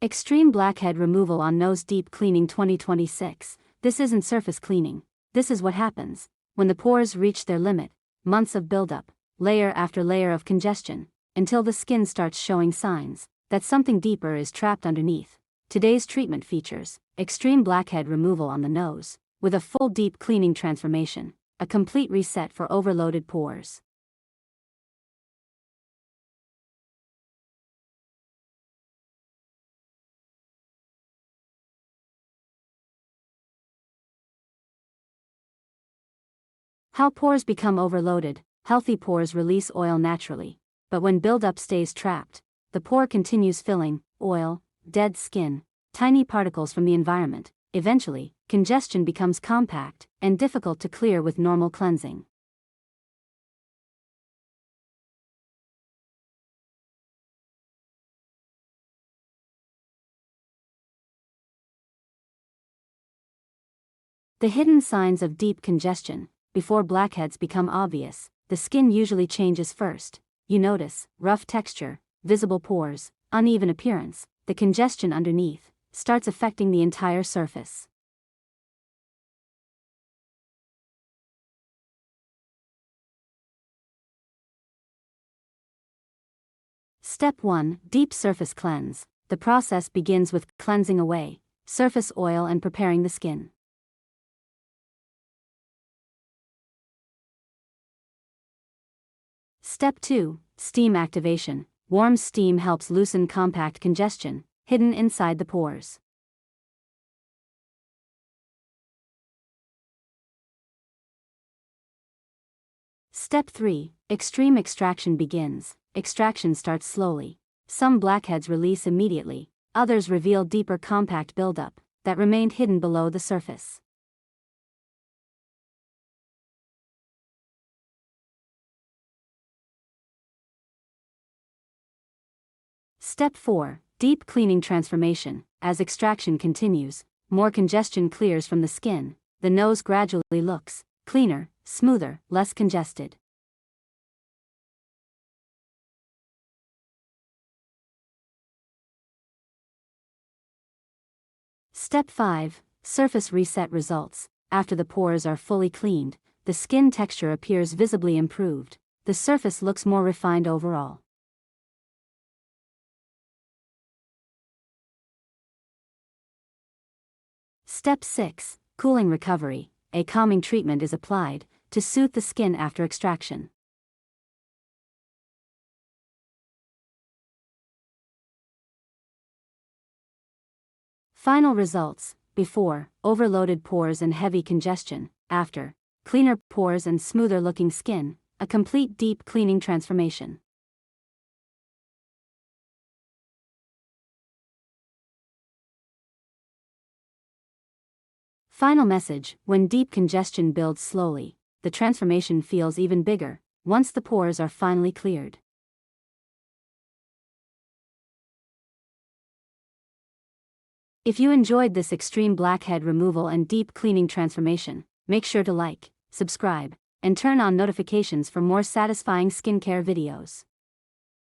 Extreme blackhead removal on nose deep cleaning 2026. This isn't surface cleaning. This is what happens when the pores reach their limit. Months of buildup, layer after layer of congestion, until the skin starts showing signs that something deeper is trapped underneath. Today's treatment features extreme blackhead removal on the nose, with a full deep cleaning transformation, a complete reset for overloaded pores. How pores become overloaded. Healthy pores release oil naturally, but when buildup stays trapped, the pore continues filling oil, dead skin, tiny particles from the environment. Eventually, congestion becomes compact and difficult to clear with normal cleansing. The hidden signs of deep congestion. Before blackheads become obvious, the skin usually changes first. You notice rough texture, visible pores, uneven appearance. The congestion underneath starts affecting the entire surface. Step 1. Deep surface cleanse. The process begins with cleansing away surface oil and preparing the skin. Step 2. Steam activation. Warm steam helps loosen compact congestion hidden inside the pores. Step 3. Extreme extraction begins. Extraction starts slowly. Some blackheads release immediately, others reveal deeper compact buildup that remained hidden below the surface. Step 4. Deep cleaning transformation. As extraction continues, more congestion clears from the skin. The nose gradually looks cleaner, smoother, less congested. Step 5. Surface reset results. After the pores are fully cleaned, the skin texture appears visibly improved. The surface looks more refined overall. Step 6. Cooling recovery. A calming treatment is applied to soothe the skin after extraction. Final results. Before, overloaded pores and heavy congestion. After, cleaner pores and smoother looking skin. A complete deep cleaning transformation. Final message. When deep congestion builds slowly, the transformation feels even bigger once the pores are finally cleared. If you enjoyed this extreme blackhead removal and deep cleaning transformation, make sure to like, subscribe, and turn on notifications for more satisfying skincare videos.